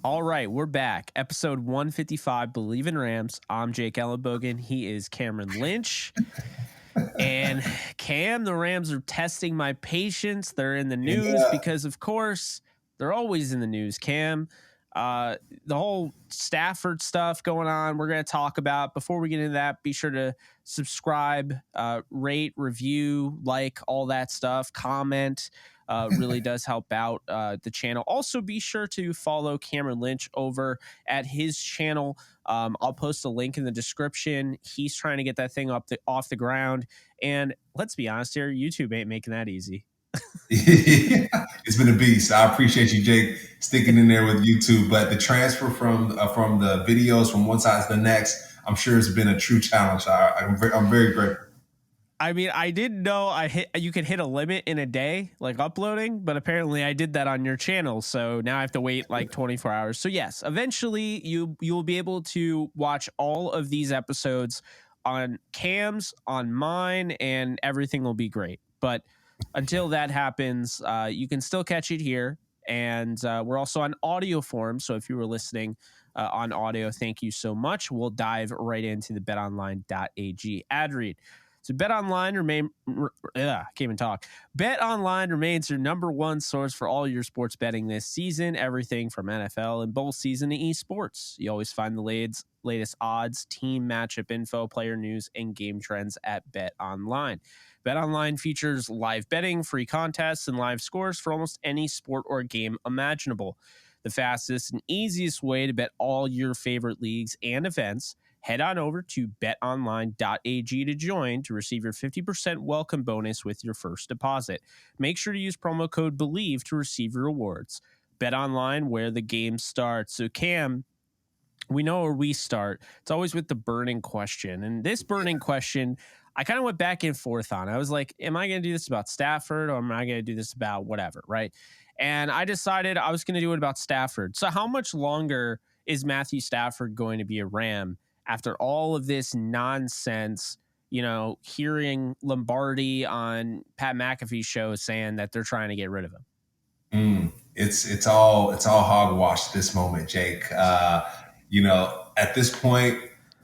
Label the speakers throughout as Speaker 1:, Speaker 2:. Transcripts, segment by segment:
Speaker 1: All right, we're back. Episode 155, Believe in Rams. I'm Jake Ellenbogen. He is Cameron Lynch. And Cam, the Rams are testing my patience. They're in the news because, of course, they're always in the news, Cam. The whole Stafford stuff going on, we're going to talk about. Before we get into that, be sure to subscribe, rate, review, like, all that stuff, comment. Really does help out the channel. Also, be sure to follow Cameron Lynch over at his channel. I'll post a link in the description. He's trying to get that thing off the ground. And let's be honest here, YouTube ain't making that easy.
Speaker 2: It's been a beast. I appreciate you, Jake, sticking in there with YouTube. But the transfer from the videos from one side to the next, I'm sure it's been a true challenge. I'm very grateful.
Speaker 1: I mean, I didn't know you could hit a limit in a day, like uploading, but apparently I did that on your channel. So now I have to wait like 24 hours. So yes, eventually you will be able to watch all of these episodes on Cam's, on mine, and everything will be great. But until that happens, you can still catch it here. And we're also on audio form. So if you were listening on audio, thank you so much. We'll dive right into the betonline.ag ad read. So BetOnline BetOnline remains your number one source for all your sports betting this season. Everything from NFL and bowl season to esports. You always find the latest odds, team matchup info, player news, and game trends at BetOnline. BetOnline features live betting, free contests, and live scores for almost any sport or game imaginable. The fastest and easiest way to bet all your favorite leagues and events. Head on over to betonline.ag to join to receive your 50% welcome bonus with your first deposit. Make sure to use promo code BELIEVE to receive your rewards. BetOnline, where the game starts. So, Cam, we know where we start. It's always with the burning question. And this burning question, I kind of went back and forth on. I was like, am I going to do this about Stafford or am I going to do this about whatever, right? And I decided I was going to do it about Stafford. So how much longer is Matthew Stafford going to be a Ram after all of this nonsense, hearing Lombardi on Pat McAfee's show saying that they're trying to get rid of him?
Speaker 2: It's all hogwash at this moment, Jake. At this point,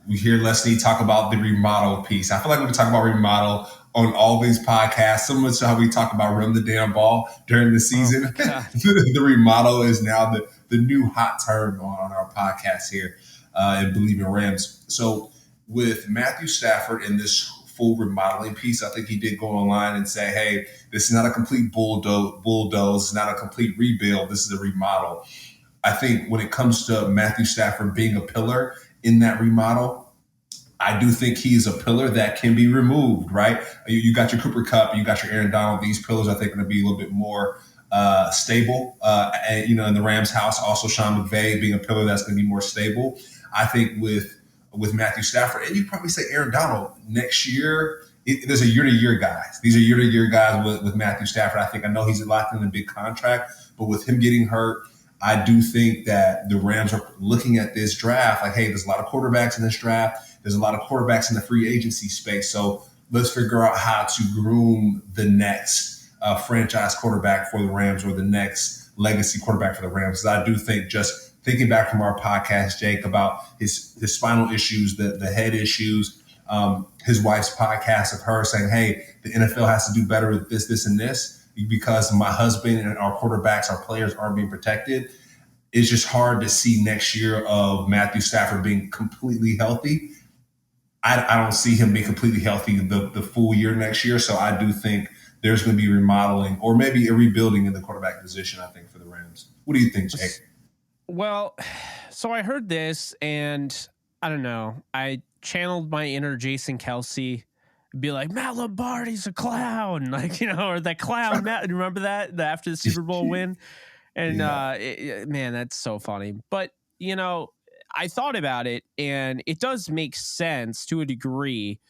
Speaker 2: we hear Leslie talk about the remodel piece. I feel like we've been talking about remodel on all these podcasts, similar to how we talk about run the damn ball during the season. The remodel is now the new hot term on our podcast here. And Believe in Rams. So with Matthew Stafford in this full remodeling piece, I think he did go online and say, hey, this is not a complete bulldoze. It's not a complete rebuild. This is a remodel. I think when it comes to Matthew Stafford being a pillar in that remodel, I do think he's a pillar that can be removed, right? You got your Cooper Kupp, you got your Aaron Donald. These pillars, I think, are going to be a little bit more stable. In the Rams house, also Sean McVay being a pillar that's going to be more stable. I think with Matthew Stafford, and you probably say Aaron Donald next year, there's a year-to-year guys. These are year-to-year guys with Matthew Stafford. I know he's locked in a big contract, but with him getting hurt, I do think that the Rams are looking at this draft like, hey, there's a lot of quarterbacks in this draft. There's a lot of quarterbacks in the free agency space. So let's figure out how to groom the next franchise quarterback for the Rams or the next legacy quarterback for the Rams. Because I do think, just thinking back from our podcast, Jake, about his spinal issues, the head issues, his wife's podcast of her saying, hey, the NFL has to do better with this, and this, because my husband and our quarterbacks, our players aren't being protected. It's just hard to see next year of Matthew Stafford being completely healthy. I don't see him being completely healthy the full year next year. So I do think there's going to be remodeling or maybe a rebuilding in the quarterback position, I think, for the Rams. What do you think, Jake?
Speaker 1: Well, so I heard this and I don't know. I channeled my inner Jason Kelsey, be like, Matt Lombardi's a clown, or that clown. Matt, remember that after the Super Bowl win? And man, that's so funny. But, I thought about it and it does make sense to a degree,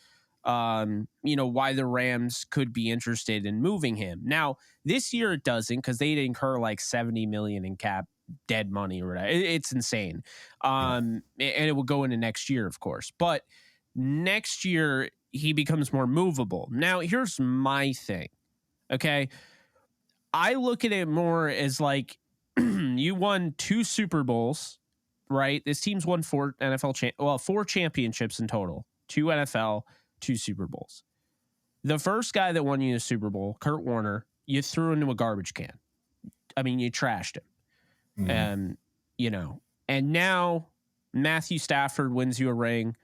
Speaker 1: why the Rams could be interested in moving him. Now, this year it doesn't because they'd incur like $70 million in cap dead money or whatever. It's insane. And it will go into next year, of course. But next year he becomes more movable. Now, here's my thing. Okay. I look at it more as like you won 2 Super Bowls, right? This team's won 4 4 championships in total. 2 NFL, 2 Super Bowls. The first guy that won you the Super Bowl, Kurt Warner, you threw into a garbage can. I mean, you trashed him. And now Matthew Stafford wins you a ring,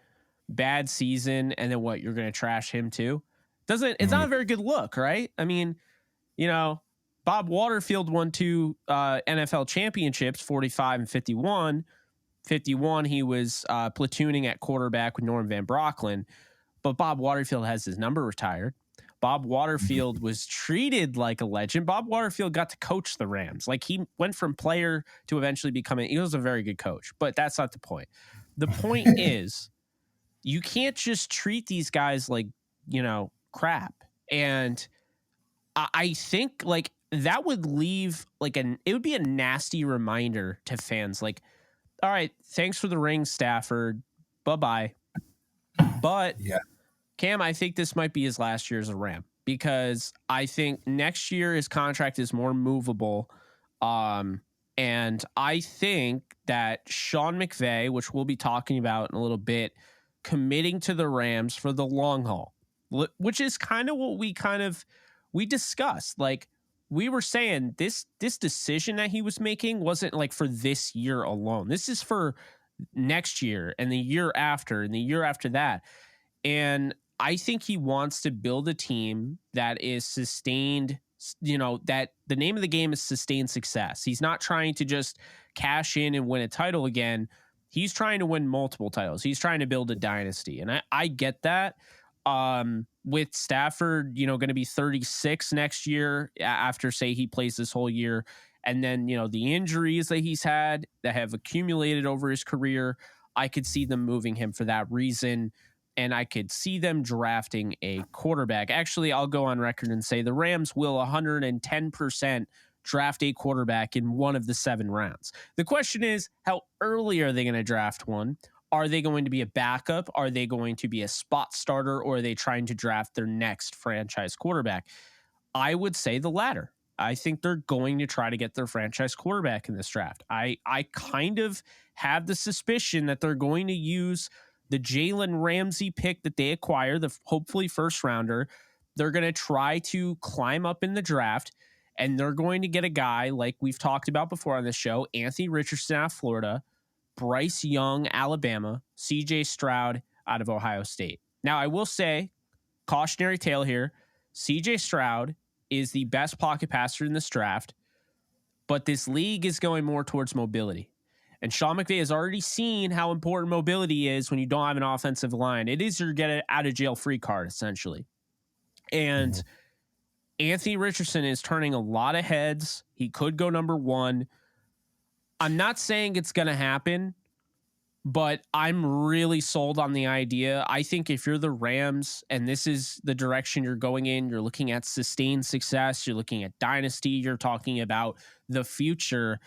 Speaker 1: bad season, and then what? You're going to trash him too? It's not a very good look, right? I mean, Bob Waterfield won 2 NFL championships, 45 and 51. 51, he was platooning at quarterback with Norm Van Brocklin, but Bob Waterfield has his number retired. Bob Waterfield was treated like a legend. Bob Waterfield got to coach the Rams. Like, he went from player to eventually becoming, he was a very good coach, but that's not the point. The point is, you can't just treat these guys like, crap. And I think like that would leave it would be a nasty reminder to fans. Like, all right, thanks for the ring, Stafford. Bye-bye. But
Speaker 2: yeah.
Speaker 1: Cam, I think this might be his last year as a Ram, because I think next year his contract is more movable. And I think that Sean McVay, which we'll be talking about in a little bit, committing to the Rams for the long haul, which is kind of what we discussed. Like, we were saying this decision that he was making wasn't like for this year alone. This is for next year and the year after and the year after that. And I think he wants to build a team that is sustained, that the name of the game is sustained success. He's not trying to just cash in and win a title again. He's trying to win multiple titles. He's trying to build a dynasty. And I get that. With Stafford, going to be 36 next year after, say, he plays this whole year. And then, the injuries that he's had that have accumulated over his career, I could see them moving him for that reason. And I could see them drafting a quarterback. Actually, I'll go on record and say the Rams will 110% draft a quarterback in one of the 7 rounds. The question is, how early are they going to draft one? Are they going to be a backup? Are they going to be a spot starter? Or are they trying to draft their next franchise quarterback? I would say the latter. I think they're going to try to get their franchise quarterback in this draft. I kind of have the suspicion that they're going to use the Jalen Ramsey pick that they acquire, the hopefully first rounder. They're going to try to climb up in the draft, and they're going to get a guy like we've talked about before on this show, Anthony Richardson out of Florida, Bryce Young, Alabama, CJ Stroud out of Ohio State. Now, I will say, cautionary tale here, CJ Stroud is the best pocket passer in this draft, but this league is going more towards mobility. And Sean McVay has already seen how important mobility is when you don't have an offensive line. It is your get out of jail free card, essentially. And Anthony Richardson is turning a lot of heads. He could go number 1. I'm not saying it's going to happen, but I'm really sold on the idea. I think if you're the Rams and this is the direction you're going in, you're looking at sustained success, you're looking at dynasty, you're talking about the future.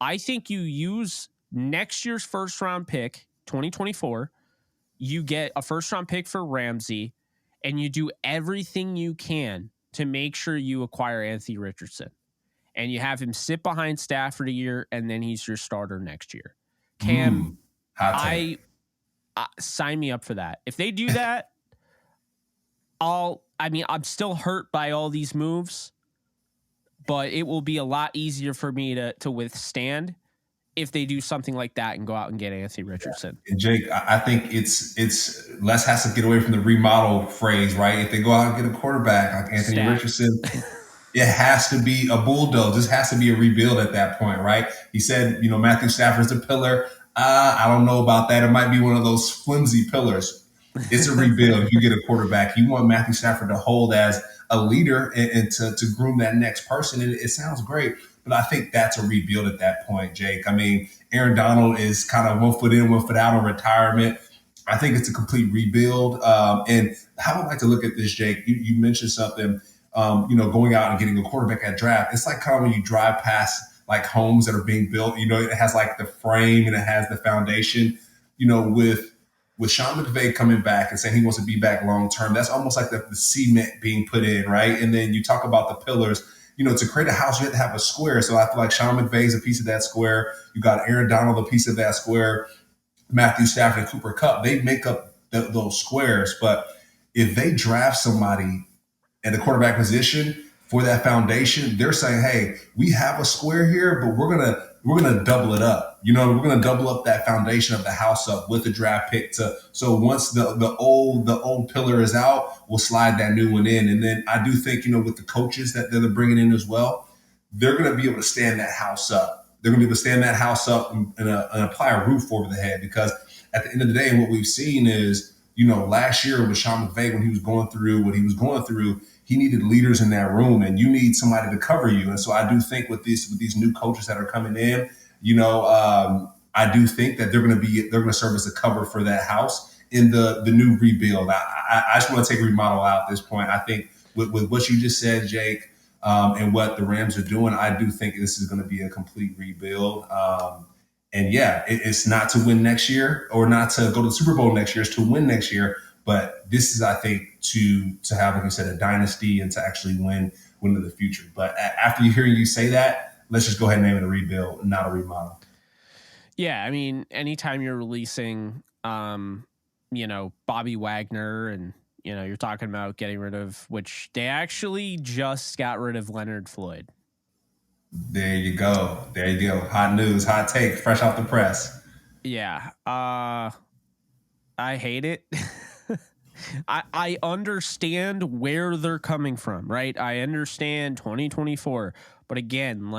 Speaker 1: I think you use next year's first round pick, 2024, you get a first round pick for Ramsey, and you do everything you can to make sure you acquire Anthony Richardson. And you have him sit behind Stafford a year, and then he's your starter next year. Cam, sign me up for that. If they do that, I'm still hurt by all these moves, but it will be a lot easier for me to withstand if they do something like that and go out and get Anthony Richardson.
Speaker 2: And Jake, I think it's Les has to get away from the remodel phrase, right? If they go out and get a quarterback like Anthony Richardson, it has to be a bulldoze. This has to be a rebuild at that point, right? He said, Matthew Stafford's a pillar. I don't know about that. It might be one of those flimsy pillars. It's a rebuild. If you get a quarterback, you want Matthew Stafford to hold as a leader and to groom that next person. And it sounds great, but I think that's a rebuild at that point, Jake. I mean, Aaron Donald is kind of 1 foot in, 1 foot out on retirement. I think it's a complete rebuild. And how I would like to look at this, Jake, you mentioned something, going out and getting a quarterback at draft. It's like kind of when you drive past like homes that are being built, it has like the frame and it has the foundation, with Sean McVay coming back and saying he wants to be back long term. That's almost like the cement being put in, right? And then you talk about the pillars. to create a house, you have to have a square. So I feel like Sean McVay's a piece of that square. You got Aaron Donald, a piece of that square. Matthew Stafford and Cooper Kupp, they make up those squares. But if they draft somebody at the quarterback position for that foundation, they're saying, "Hey, we have a square here, but we're gonna double it up. We're gonna double up that foundation of the house up with the draft pick so once the old pillar is out, we'll slide that new one in." And then I do think with the coaches that they're bringing in as well, they're gonna be able to stand that house up. They're gonna be able to stand that house up and apply a roof over the head, because at the end of the day, what we've seen is, last year with Sean McVay, when he was going through what he was going through, he needed leaders in that room, and you need somebody to cover you. And so I do think with these new coaches that are coming in, I do think that they're going to serve as a cover for that house in the new rebuild. I just want to take remodel out at this point. I think with what you just said, Jake, and what the Rams are doing, I do think this is going to be a complete rebuild. And yeah, it's not to win next year or not to go to the Super Bowl next year. It's to win next year. But this is, I think, to have, like you said, a dynasty and to actually win in the future. But after hearing you say that, let's just go ahead and name it a rebuild, not a remodel.
Speaker 1: Yeah, I mean, anytime you're releasing, Bobby Wagner, and you're talking about getting rid of, which they actually just got rid of Leonard Floyd.
Speaker 2: There you go. Hot news, hot take, fresh off the press.
Speaker 1: Yeah. I hate it. I understand where they're coming from, right? I understand 2024. But again,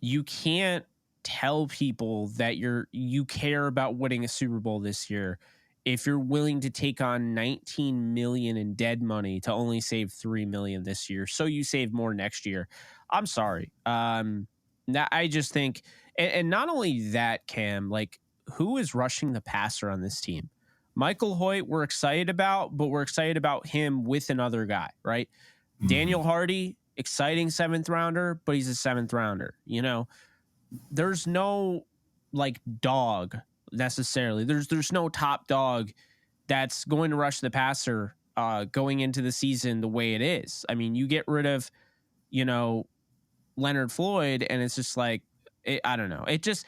Speaker 1: you can't tell people that you care about winning a Super Bowl this year if you're willing to take on 19 million in dead money to only save 3 million this year, so you save more next year. I'm sorry. I just think, and not only that, Cam, who is rushing the passer on this team? Michael Hoyt, we're excited about, but we're excited about him with another guy, right? Mm-hmm. Daniel Hardy, exciting 7th rounder, but he's a 7th rounder. There's no dog necessarily. There's no top dog that's going to rush the passer going into the season the way it is. I mean, you get rid of, Leonard Floyd, and it's just I don't know. It just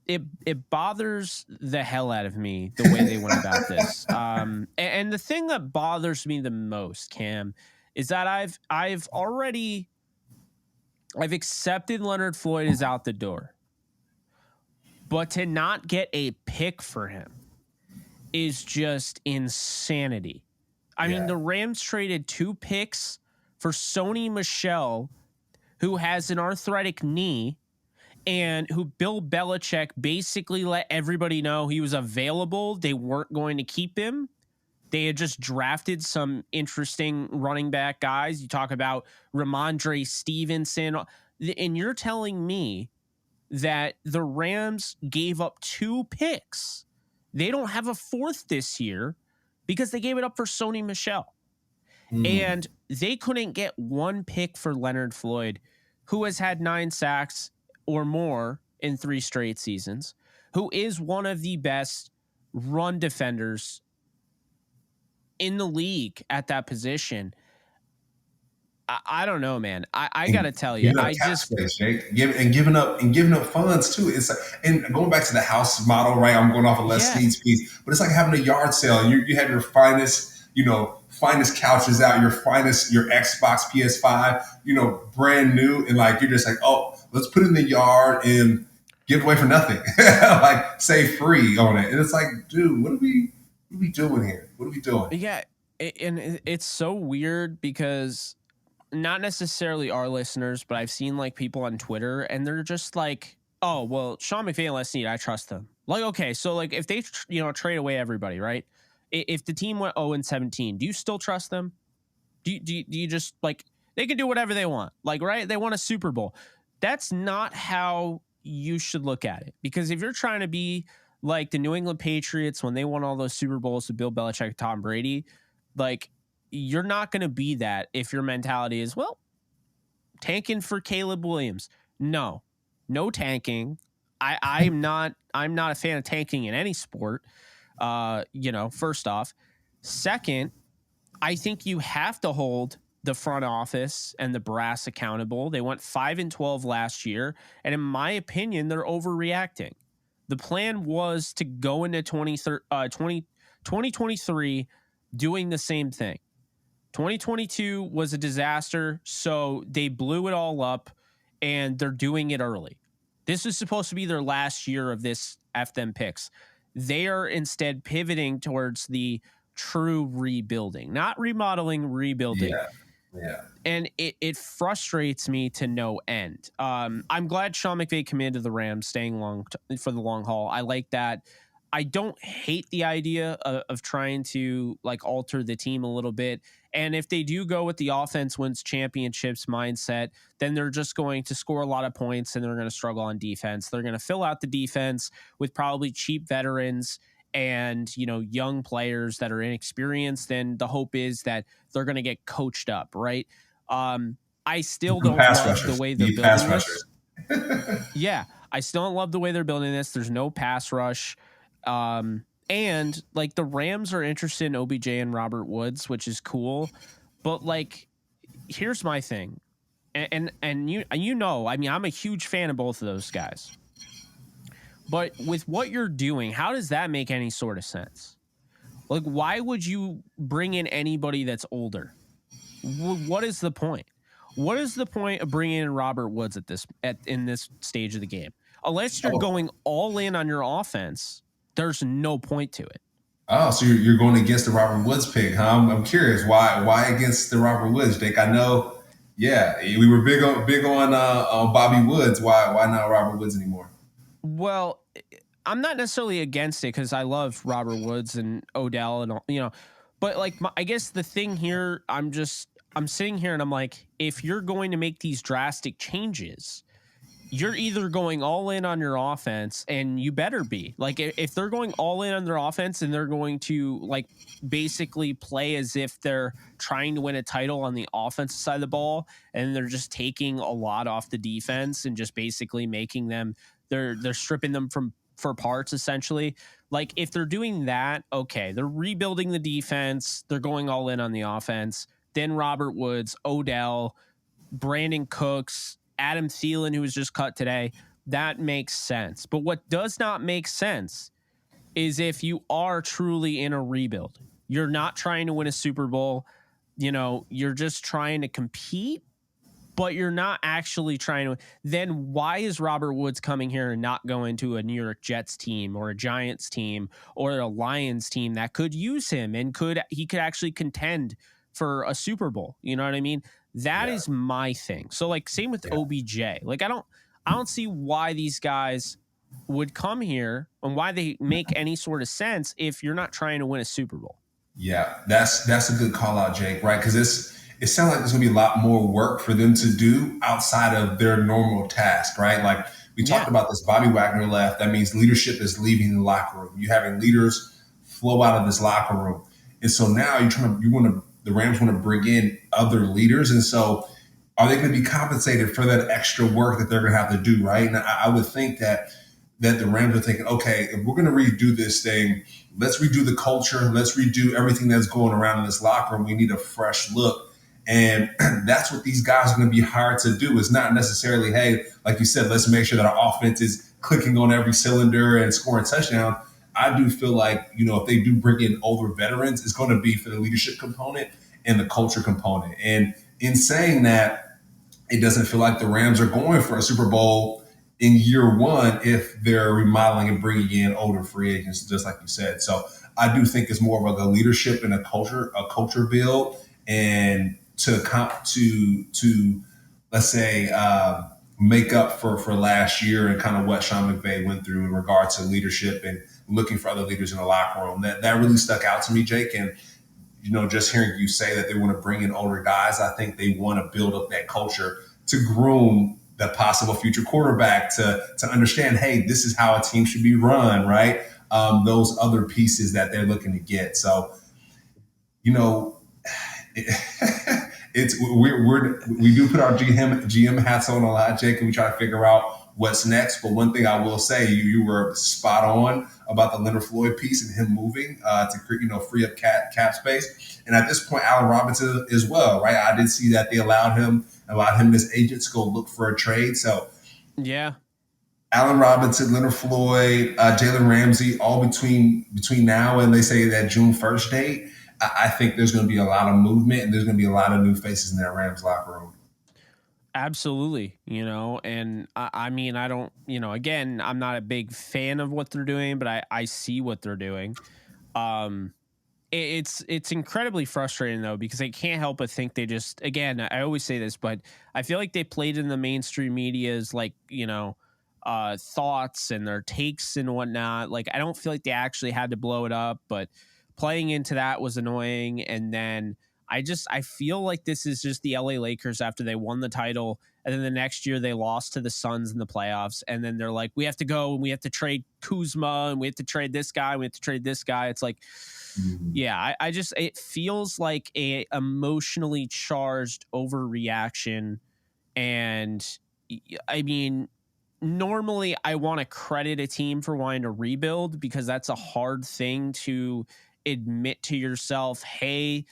Speaker 1: it bothers the hell out of me the way they went about this. And the thing that bothers me the most, Cam, is that I've accepted Leonard Floyd is out the door. But to not get a pick for him is just insanity. I mean, the Rams traded 2 picks for Sony Michel, who has an arthritic knee, and who Bill Belichick basically let everybody know he was available. They weren't going to keep him. They had just drafted some interesting running back guys. You talk about Ramondre Stevenson, and you're telling me that the Rams gave up 2 picks. They don't have a 4th this year because they gave it up for Sony Michel. And they couldn't get 1 pick for Leonard Floyd, who has had 9 sacks or more in 3 straight seasons, who is one of the best run defenders in the league at that position. I don't know, man. I gotta tell you, I just
Speaker 2: giving up funds too. It's and going back to the house model, right? I'm going off of Les Snead's piece, but it's like having a yard sale. You have your finest couches out, your Xbox, PS5, brand new, and you're just oh, let's put it in the yard and give it away for nothing, say free on it. And it's dude, what are we doing here? What are we doing?
Speaker 1: Yeah, and it's so weird because not necessarily our listeners, but I've seen people on Twitter, and they're just oh, well, Sean McVay and Les Snead, I trust them. Okay, so if they trade away everybody, right? If the team went 0-17, do you still trust them? Do you just they can do whatever they want, right? They won a Super Bowl. That's not how you should look at it, because if you're trying to be like the New England Patriots when they won all those Super Bowls with Bill Belichick and Tom Brady, you're not going to be that if your mentality is, well, tanking for Caleb Williams. No tanking. I'm not a fan of tanking in any sport. First off. Second, I think you have to hold the front office and the brass accountable. They went 5-12 last year, and in my opinion, they're overreacting. The plan was to go into 2023 doing the same thing. 2022 was a disaster, so they blew it all up, and they're doing it early. This is supposed to be their last year of this F them picks. They are instead pivoting towards the true rebuilding, not remodeling, rebuilding.
Speaker 2: Yeah.
Speaker 1: And it frustrates me to no end. I'm glad Sean McVay commanded the Rams, staying for the long haul. I like that. I don't hate the idea of trying to like alter the team a little bit. And if they do go with the offense wins championships mindset, then they're just going to score a lot of points and they're going to struggle on defense. They're going to fill out the defense with probably cheap veterans and, you know, young players that are inexperienced. And the hope is that they're going to get coached up, right? I still don't love the way they're building this. Yeah, I still don't love the way they're building this. There's no pass rush. And like the Rams are interested in OBJ and Robert Woods, which is cool. But like, here's my thing. And you know, I mean, I'm a huge fan of both of those guys. But with what you're doing, how does that make any sort of sense? Like, why would you bring in anybody that's older? What is the point? What is the point of bringing in Robert Woods in this stage of the game? Unless you're going all in on your offense, there's no point to it.
Speaker 2: Oh, so you're going against the Robert Woods pick, huh? I'm curious why against the Robert Woods, Jake? I know, yeah, we were big on Bobby Woods. Why not Robert Woods anymore?
Speaker 1: Well, I'm not necessarily against it because I love Robert Woods and Odell and all, you know, but like I guess the thing here, I'm sitting here and I'm like, if you're going to make these drastic changes, you're either going all in on your offense, and you better be like, if they're going all in on their offense and they're going to like basically play as if they're trying to win a title on the offensive side of the ball, and they're just taking a lot off the defense and just basically making them, they're stripping them for parts essentially. Like if they're doing that, okay, they're rebuilding the defense, they're going all in on the offense. Then Robert Woods, Odell, Brandon Cooks, Adam Thielen, who was just cut today, that makes sense. But what does not make sense is if you are truly in a rebuild, you're not trying to win a Super Bowl, you know, you're just trying to compete, but you're not actually trying to, then why is Robert Woods coming here and not going to a New York Jets team or a Giants team or a Lions team that could use him and he could actually contend for a Super Bowl? You know what I mean? That is my thing. So like same with OBJ. Like I don't see why these guys would come here and why they make any sort of sense if you're not trying to win a Super Bowl.
Speaker 2: Yeah, that's a good call out, Jake, right? Because it sounds like there's gonna be a lot more work for them to do outside of their normal task, right? Like we talked about this, Bobby Wagner left. That means leadership is leaving the locker room. You're having leaders flow out of this locker room. And so now the Rams want to bring in other leaders. And so are they going to be compensated for that extra work that they're going to have to do, right? And I would think that the Rams are thinking, okay, if we're going to redo this thing, let's redo the culture. Let's redo everything that's going around in this locker room. We need a fresh look. And that's what these guys are going to be hired to do. It's not necessarily, hey, like you said, let's make sure that our offense is clicking on every cylinder and scoring touchdowns. I do feel like, you know, if they do bring in older veterans, it's going to be for the leadership component and the culture component. And in saying that, it doesn't feel like the Rams are going for a Super Bowl in year one if they're remodeling and bringing in older free agents, just like you said. So I do think it's more of a leadership and a culture build, and to let's say make up for last year and kind of what Sean McVay went through in regards to leadership and looking for other leaders in the locker room. That really stuck out to me, Jake. And, you know, just hearing you say that they want to bring in older guys, I think they want to build up that culture to groom the possible future quarterback to understand, hey, this is how a team should be run, right? Those other pieces that they're looking to get. So, you know, we do put our GM hats on a lot, Jake, and we try to figure out what's next. But one thing I will say, you were spot on about the Leonard Floyd piece and him moving to free up cap space. And at this point, Allen Robinson as well, right? I did see that they allowed him and his agent to go look for a trade. So
Speaker 1: yeah.
Speaker 2: Allen Robinson, Leonard Floyd, Jalen Ramsey, all between now and they say that June 1st date, I think there's going to be a lot of movement and there's going to be a lot of new faces in that Rams locker room.
Speaker 1: Absolutely. And I mean, I don't, again, I'm not a big fan of what they're doing, but I see what they're doing. It's incredibly frustrating though, because I can't help but think they just, again, I always say this, but I feel like they played in the mainstream media's thoughts and their takes and whatnot. Like, I don't feel like they actually had to blow it up, but playing into that was annoying. And then I feel like this is just the LA Lakers after they won the title. And then the next year they lost to the Suns in the playoffs. And then they're like, we have to go and we have to trade Kuzma and we have to trade this guy. And we have to trade this guy. It's like, yeah, it feels like a emotionally charged overreaction. And I mean, normally I want to credit a team for wanting to rebuild because that's a hard thing to admit to yourself. Hey,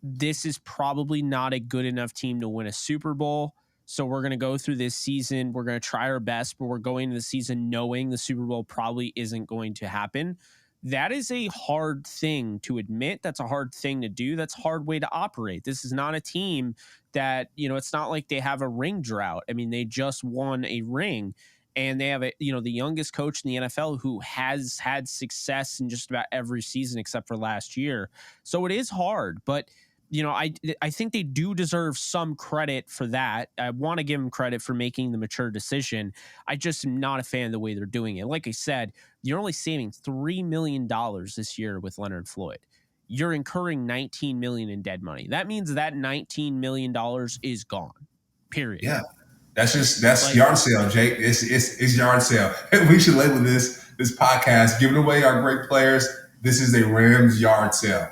Speaker 1: this is probably not a good enough team to win a Super Bowl. So we're going to go through this season. We're going to try our best, but we're going into the season knowing the Super Bowl probably isn't going to happen. That is a hard thing to admit. That's a hard thing to do. That's a hard way to operate. This is not a team that, it's not like they have a ring drought. I mean, they just won a ring and they have the youngest coach in the NFL who has had success in just about every season except for last year. So it is hard, but I think they do deserve some credit for that. I want to give them credit for making the mature decision. I just am not a fan of the way they're doing it. Like I said, you're only saving $3 million this year with Leonard Floyd. You're incurring $19 million in dead money. That means that $19 million is gone. Period.
Speaker 2: Yeah. That's yard sale, Jake. It's yard sale. We should label this podcast, giving away our great players. This is a Rams yard sale.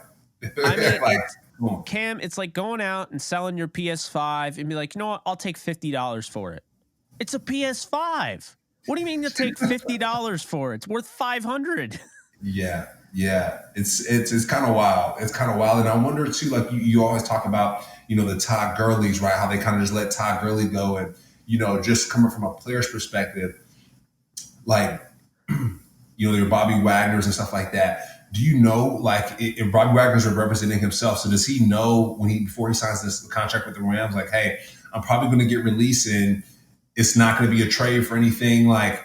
Speaker 1: I mean, Cam, it's like going out and selling your PS5 and be like, you know what? I'll take $50 for it. It's a PS5. What do you mean you'll take $50 for it? It's worth $500.
Speaker 2: Yeah. It's kind of wild. It's kind of wild. And I wonder too, like you always talk about, the Todd Gurleys, right? How they kind of just let Todd Gurley go and, just coming from a player's perspective, like, your Bobby Wagner's and stuff like that. Do you know, like, if Bobby Wagner's representing himself, so does he know before he signs this contract with the Rams, like, hey, I'm probably going to get released and it's not going to be a trade for anything? Like,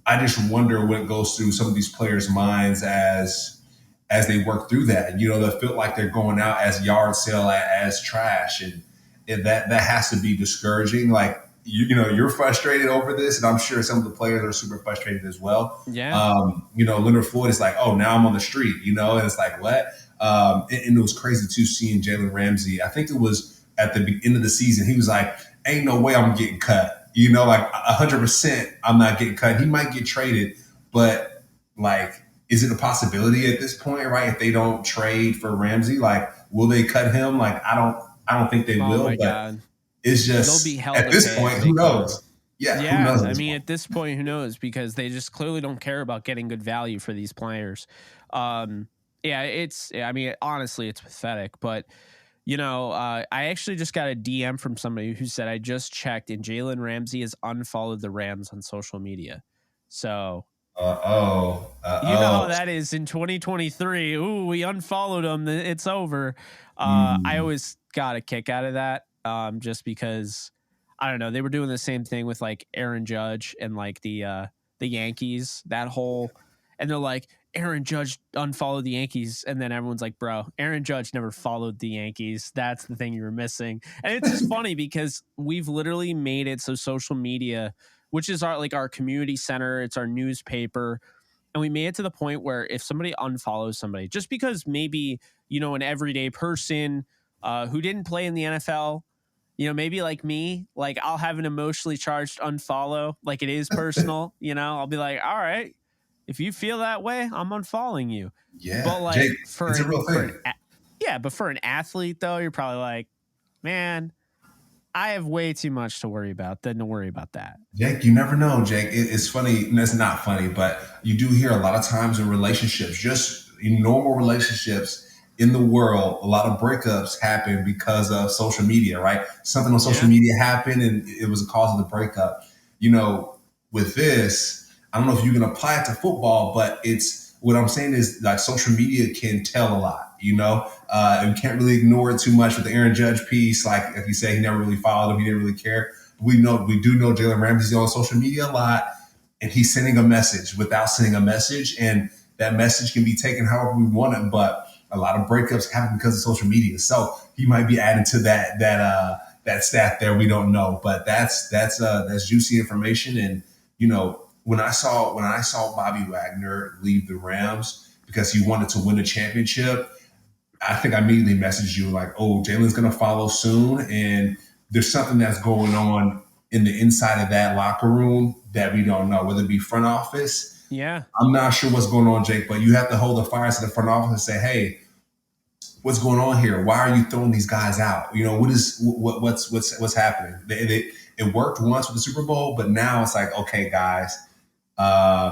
Speaker 2: I just wonder what goes through some of these players' minds as they work through that. They feel like they're going out as yard sale, as trash, and that has to be discouraging. Like, you're frustrated over this, and I'm sure some of the players are super frustrated as well.
Speaker 1: Yeah.
Speaker 2: Leonard Floyd is like, oh, now I'm on the street, and it's like, what? And it was crazy too seeing Jalen Ramsey. I think it was at the end of the season. He was like, ain't no way I'm getting cut. Like 100% I'm not getting cut. He might get traded, but like, is it a possibility at this point, right? If they don't trade for Ramsey, like, will they cut him? Like, I don't think they will, but God. It's just
Speaker 1: They'll be held
Speaker 2: at this point, who knows? Yeah, who knows?
Speaker 1: I mean, at this point, who knows? Because they just clearly don't care about getting good value for these players. Honestly, it's pathetic. But, I actually just got a DM from somebody who said, I just checked and Jalen Ramsey has unfollowed the Rams on social media. So, you know how that is in 2023. Ooh, we unfollowed him. It's over. I always got a kick out of that. Just because I don't know, they were doing the same thing with like Aaron Judge and like the Yankees, and they're like, Aaron Judge unfollowed the Yankees, and then everyone's like, bro, Aaron Judge never followed the Yankees. That's the thing you were missing. And it's just funny because we've literally made it so social media, which is our community center, it's our newspaper, and we made it to the point where if somebody unfollows somebody, just because maybe an everyday person who didn't play in the NFL, maybe like me, like I'll have an emotionally charged unfollow, like it is personal, I'll be like, all right, if you feel that way, I'm unfollowing you.
Speaker 2: Yeah.
Speaker 1: But like,
Speaker 2: Jake, it's a real thing.
Speaker 1: but for an athlete though, you're probably like, man, I have way too much to worry about than to worry about that.
Speaker 2: Jake, you never know, Jake. It's funny. It's not funny, but you do hear a lot of times in relationships, just in normal relationships in the world, a lot of breakups happen because of social media, right? Something on social media happened and it was a cause of the breakup. With this, I don't know if you can apply it to football, but it's what I'm saying is like social media can tell a lot, and we can't really ignore it too much with the Aaron Judge piece. Like if you say he never really followed him, he didn't really care. We do know Jalen Ramsey's on social media a lot, and he's sending a message without sending a message, and that message can be taken however we want it. But a lot of breakups happen because of social media, so he might be adding to that stat there. We don't know, but that's juicy information. And when I saw Bobby Wagner leave the Rams because he wanted to win a championship, I think I immediately messaged you like, "Oh, Jalen's going to follow soon," and there's something that's going on in the inside of that locker room that we don't know, whether it be front office.
Speaker 1: Yeah.
Speaker 2: I'm not sure what's going on, Jake, but you have to hold the fire to the front office and say, "Hey, what's going on here? Why are you throwing these guys out? What's happening?" It worked once with the Super Bowl, but now it's like, okay, guys,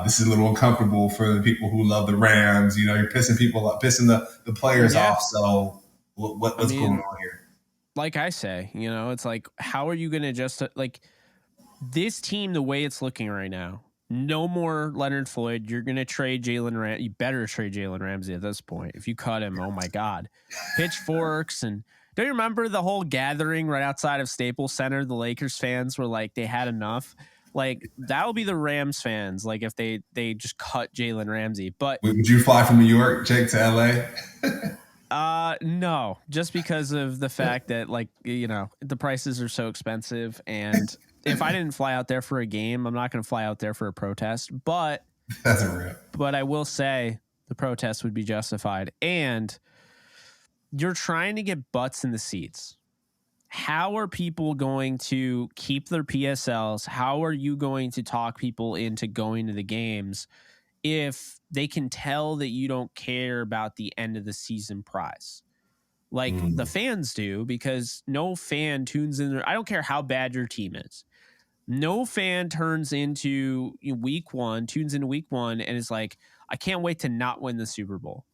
Speaker 2: this is a little uncomfortable for the people who love the Rams. You're pissing people up, pissing the players off. So what's going on here?
Speaker 1: Like I say, it's like, how are you going to just like this team, the way it's looking right now, no more Leonard Floyd. You're going to trade Jalen Ramsey. You better trade Jalen Ramsey at this point. If you cut him, oh my God, pitchforks. And don't you remember the whole gathering right outside of Staples Center? The Lakers fans were like, they had enough. Like that'll be the Rams fans. Like if they just cut Jalen Ramsey, but
Speaker 2: would you fly from New York, Jake, to LA?
Speaker 1: No, just because of the fact that the prices are so expensive, and if I didn't fly out there for a game, I'm not going to fly out there for a protest. But
Speaker 2: that's a rip.
Speaker 1: But I will say the protest would be justified, and you're trying to get butts in the seats. How are people going to keep their PSLs? How are you going to talk people into going to the games if they can tell that you don't care about the end of the season prize? Like the fans do, because no fan tunes in. I don't care how bad your team is. No fan tunes into week one and is like, I can't wait to not win the Super Bowl.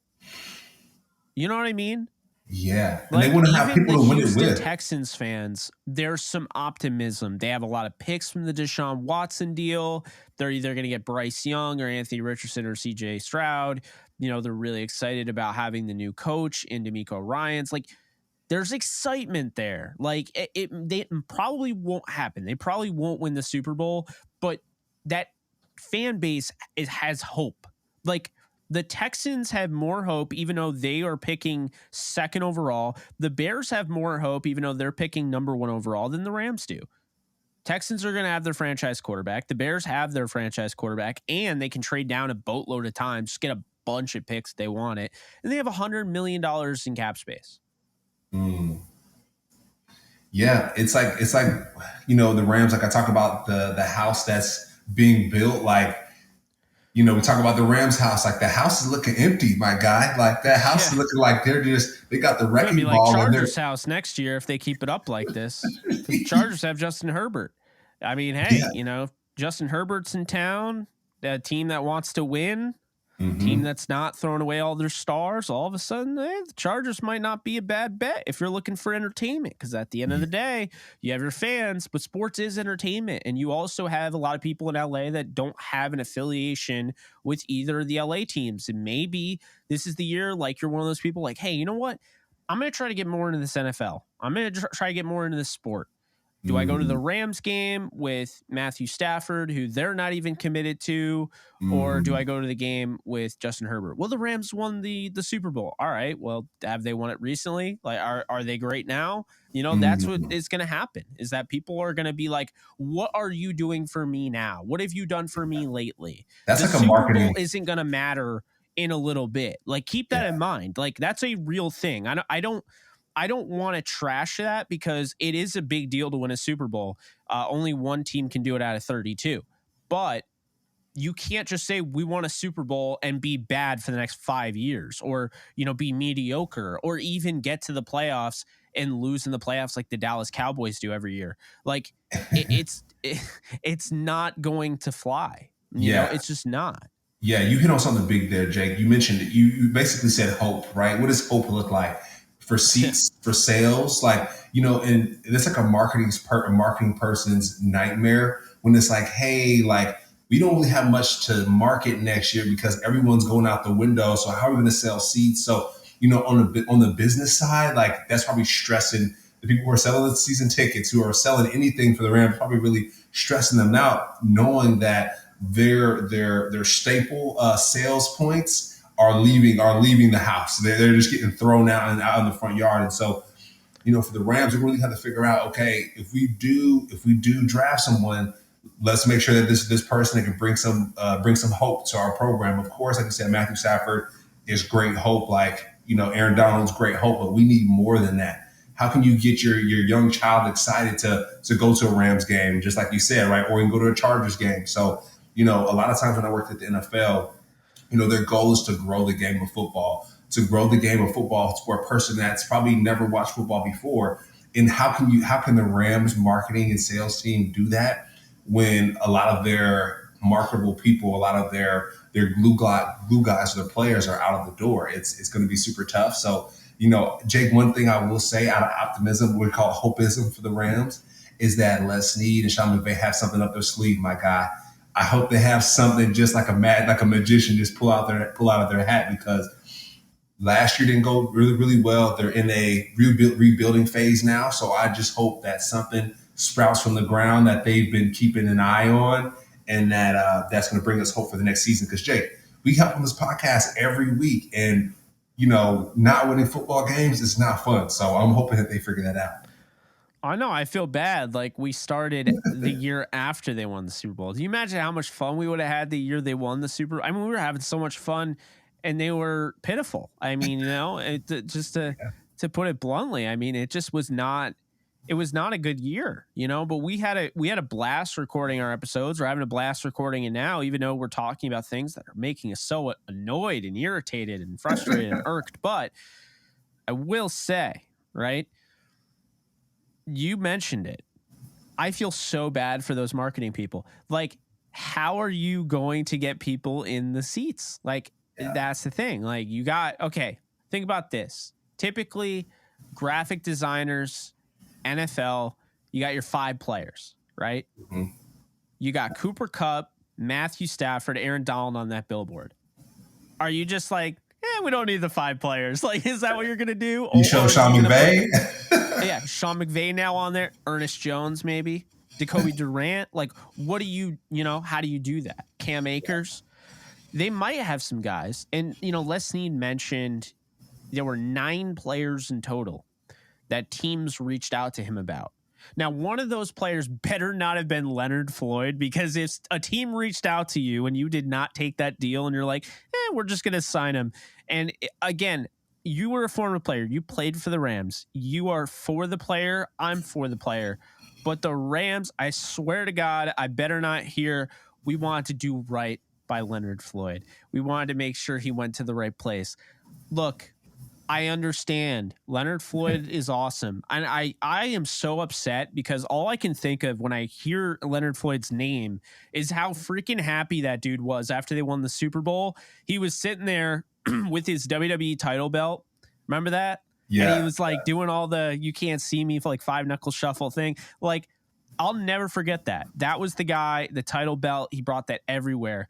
Speaker 1: You know what I mean?
Speaker 2: Yeah. And they want to have people to win it with.
Speaker 1: Texans fans, there's some optimism. They have a lot of picks from the Deshaun Watson deal. They're either going to get Bryce Young or Anthony Richardson or CJ Stroud. They're really excited about having the new coach in D'Amico Ryans. Like, there's excitement there. Like, they probably won't happen. They probably won't win the Super Bowl, but that fan base has hope. Like, the Texans have more hope, even though they are picking second overall. The Bears have more hope, even though they're picking number one overall, than the Rams do. Texans are going to have their franchise quarterback. The Bears have their franchise quarterback, and they can trade down a boatload of times, just get a bunch of picks if they want it. And they have $100 million in cap space.
Speaker 2: Yeah, it's like the Rams. Like I talk about the house that's being built. Like we talk about the Rams house. Like the house is looking empty, my guy. Like that house is looking like they got the wrecking
Speaker 1: ball.
Speaker 2: It's
Speaker 1: gonna be like Chargers house next year if they keep it up like this. The Chargers have Justin Herbert. I mean, hey, Justin Herbert's in town. A team that wants to win. Team that's not throwing away all their stars, all of a sudden, the Chargers might not be a bad bet if you're looking for entertainment. Because at the end of the day, you have your fans, but sports is entertainment. And you also have a lot of people in LA that don't have an affiliation with either of the LA teams. And maybe this is the year, like you're one of those people like, hey, you know what? I'm going to try to get more into this NFL. I'm going to try to get more into this sport. Do I go to the Rams game with Matthew Stafford, who they're not even committed to, or do I go to the game with Justin Herbert? Well, the Rams won the Super Bowl. All right. Well, have they won it recently? Like, are they great now? That's what is going to happen, is that people are going to be like, what are you doing for me now? What have you done for me lately?
Speaker 2: That's
Speaker 1: the
Speaker 2: like a
Speaker 1: Super
Speaker 2: marketing.
Speaker 1: Bowl isn't going to matter in a little bit. Like, keep that in mind. Like, that's a real thing. I don't want to trash that, because it is a big deal to win a Super Bowl. Only one team can do it out of 32. But you can't just say we won a Super Bowl and be bad for the next 5 years, or, be mediocre, or even get to the playoffs and lose in the playoffs like the Dallas Cowboys do every year. Like it's not going to fly. It's just not.
Speaker 2: Yeah, you hit on something big there, Jake. You mentioned it. You basically said hope, right? What does hope look like for seats, for sales? Like, and it's like a marketing person's nightmare when it's like, hey, like, we don't really have much to market next year because everyone's going out the window. So how are we going to sell seats? So, on the business side, like, that's probably stressing the people who are selling the season tickets, who are selling anything for the Rams, probably really stressing them out, knowing that their staple sales points are leaving the house. They're just getting thrown out in the front yard. And so, for the Rams, we really have to figure out, okay, if we do draft someone, let's make sure that this person can bring some hope to our program. Of course, like you said, Matthew Stafford is great hope. Like, Aaron Donald's great hope, but we need more than that. How can you get your young child excited to go to a Rams game, just like you said, right? Or you can go to a Chargers game. So, a lot of times when I worked at the NFL, their goal is to grow the game of football, for a person that's probably never watched football before. And how can the Rams marketing and sales team do that when a lot of their marketable people, a lot of their glue guys, or their players are out of the door? It's going to be super tough. So, Jake, one thing I will say out of optimism, we call it hopeism for the Rams, is that Les Snead and Sean McVay have something up their sleeve, my guy. I hope they have something just like a magician just pull out of their hat, because last year didn't go really, really well. They're in a rebuilding phase now. So I just hope that something sprouts from the ground that they've been keeping an eye on, and that's going to bring us hope for the next season. Because, Jake, we help on this podcast every week, and, not winning football games is not fun. So I'm hoping that they figure that out.
Speaker 1: I know. I feel bad. Like, we started the year after they won the Super Bowl. Do you imagine how much fun we would have had the year they won the Super Bowl? I mean, we were having so much fun, and they were pitiful. I mean, to put it bluntly, I mean, it just was not. It was not a good year, But we had a blast recording our episodes. We're having a blast recording it now, even though we're talking about things that are making us so annoyed and irritated and frustrated and irked. But I will say, right? You mentioned it. I feel so bad for those marketing people. Like, how are you going to get people in the seats? Like, That's the thing. Like, think about this. Typically, graphic designers, NFL, you got your 5 players, right? Mm-hmm. You got Cooper Kupp, Matthew Stafford, Aaron Donald on that billboard. Are you just like, we don't need the 5 players? Like, is that what you're going to do?
Speaker 2: You show Sean McVay?
Speaker 1: Yeah, Sean McVay now on there. Ernest Jones, maybe. Jacoby Durant. Like, what do you how do you do that? Cam Akers. They might have some guys. And, Les Snead mentioned there were 9 players in total that teams reached out to him about. Now, one of those players better not have been Leonard Floyd, because if a team reached out to you and you did not take that deal and you're like, we're just going to sign him. And again, you were a former player. You played for the Rams. You are for the player. I'm for the player. But the Rams, I swear to God, I better not hear, we wanted to do right by Leonard Floyd. We wanted to make sure he went to the right place. Look, I understand. Leonard Floyd is awesome. And I am so upset, because all I can think of when I hear Leonard Floyd's name is how freaking happy that dude was after they won the Super Bowl. He was sitting there with his WWE title belt. Remember that? Yeah. And he was like doing all the "you can't see me" for like 5 knuckle shuffle thing. Like, I'll never forget that. That was the guy, the title belt. He brought that everywhere.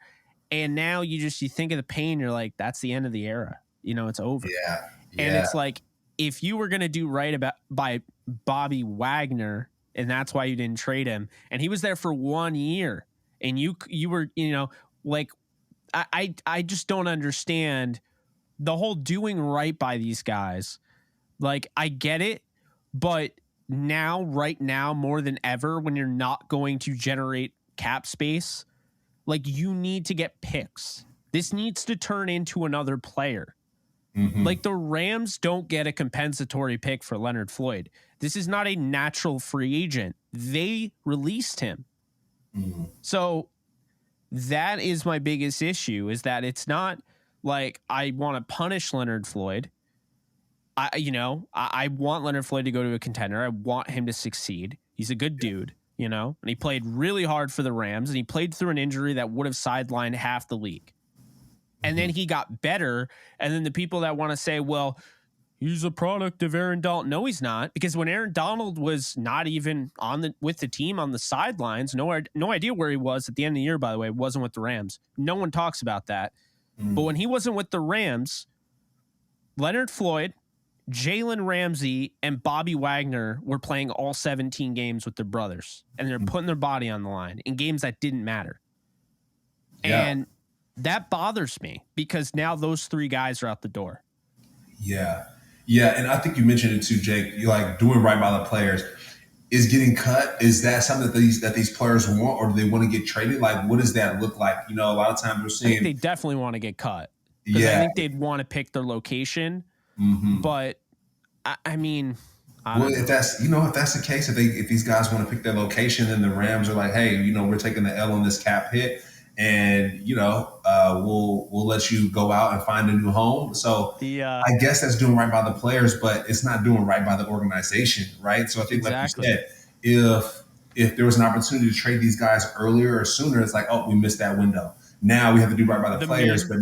Speaker 1: And now you think of the pain. You're like, that's the end of the era. It's over.
Speaker 2: Yeah.
Speaker 1: And it's like, if you were going to do right by Bobby Wagner, and that's why you didn't trade him, and he was there for 1 year, and you were, like, I just don't understand the whole doing right by these guys. Like, I get it, but right now, more than ever, when you're not going to generate cap space, like, you need to get picks. This needs to turn into another player. Mm-hmm. Like, the Rams don't get a compensatory pick for Leonard Floyd. This is not a natural free agent. They released him. Mm-hmm. So that is my biggest issue, is that it's not like I want to punish Leonard Floyd. I want Leonard Floyd to go to a contender. I want him to succeed. He's a good dude, and he played really hard for the Rams, and he played through an injury that would have sidelined half the league. And then he got better. And then the people that want to say, well, he's a product of Aaron Donald. No, he's not, because when Aaron Donald was not even with the team on the sidelines, no idea where he was at the end of the year, by the way, wasn't with the Rams. No one talks about that. But when he wasn't with the Rams, Leonard Floyd, Jalen Ramsey, and Bobby Wagner were playing all 17 games with their brothers, and they're putting their body on the line in games that didn't matter. Yeah. And that bothers me, because now those three guys are out the door.
Speaker 2: Yeah. Yeah. And I think you mentioned it too, Jake. You're like doing right by the players. Is getting cut, is that something that these players want, or do they want to get traded? Like, what does that look like? A lot of times we're seeing.
Speaker 1: I think they definitely want to get cut. Yeah. I think they'd want to pick their location. Mm-hmm. But I mean,
Speaker 2: if that's the case, if these guys want to pick their location, then the Rams are like, hey, we're taking the L on this cap hit, and we'll let you go out and find a new home. So I guess that's doing right by the players, but it's not doing right by the organization, right? So I think, exactly. Like you said, if there was an opportunity to trade these guys earlier or sooner, it's like, oh, we missed that window. Now we have to do right by the players, but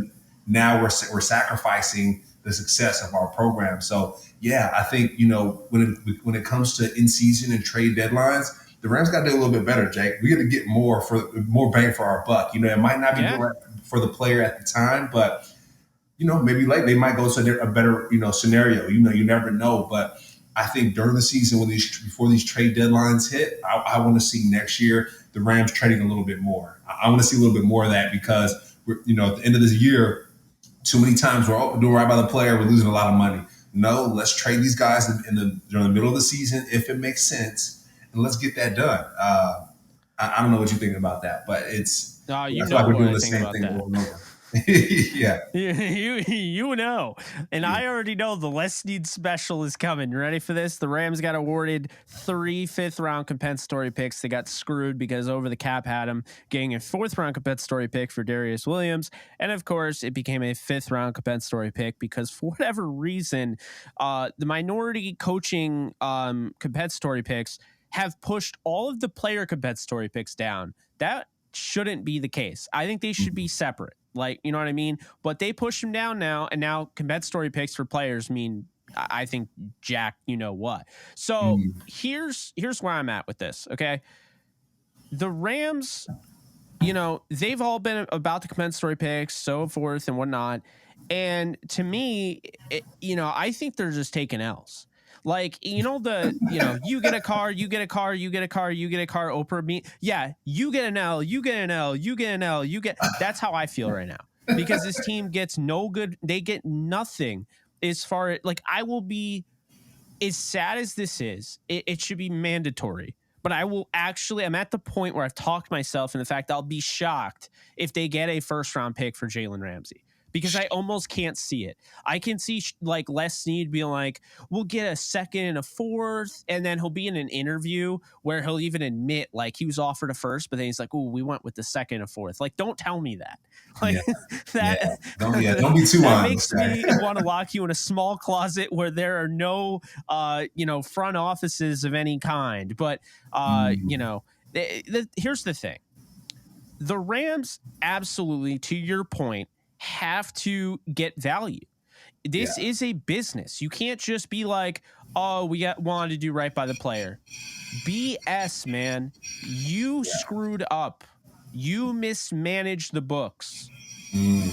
Speaker 2: now we're sacrificing the success of our program. So yeah, I think when it comes to in season and trade deadlines, the Rams got to do a little bit better, Jake. We got to get more bang for our buck. It might not be right for the player at the time, but maybe late they might go to a better scenario. You never know. But I think during the season, before these trade deadlines hit, I want to see next year the Rams trading a little bit more. I want to see a little bit more of that, because we're, at the end of this year, too many times we're doing right by the player, we're losing a lot of money. No, let's trade these guys during the middle of the season if it makes sense, and let's get that done. I don't know what you're thinking about that, but it's I feel like we're doing the same thing over and over. Yeah.
Speaker 1: You know. And I already know the Les Need special is coming. You ready for this? The Rams got awarded 3 5th-round compensatory picks. They got screwed because over the cap had them getting a 4th-round compensatory pick for Darius Williams. And, of course, it became a 5th-round compensatory pick because, for whatever reason, the minority coaching compensatory picks have pushed all of the player compensatory picks down. That shouldn't be the case. I think they should be separate. Like, you know what I mean? But they push them down now, and now compensatory picks for players mean, I think, Jack, you know what. So here's where I'm at with this, okay? The Rams, they've all been about the compensatory picks, so forth and whatnot. And to me, I think they're just taking L's. Like, you get a car, you get a car, you get a car, you get a car, Oprah, me. Yeah, you get an L, you get an L, you get an L, you get. That's how I feel right now, because this team gets no good. They get nothing as far as, like, I will be, as sad as this is, it should be mandatory. But I'm at the point where I've talked myself in the fact I'll be shocked if they get a 1st-round pick for Jalen Ramsey. Because I almost can't see it. I can see like Les Snead being like, we'll get a 2nd and a 4th. And then he'll be in an interview where he'll even admit like he was offered a 1st, but then he's like, oh, we went with the 2nd and 4th. Like, don't tell me that. Like
Speaker 2: Don't be too honest.
Speaker 1: That makes me want to lock you in a small closet where there are no, front offices of any kind. But, here's the thing. The Rams absolutely, to your point, have to get value. This is a business. You can't just be like, oh, wanted to do right by the player. BS, man. You screwed up. You mismanaged the books.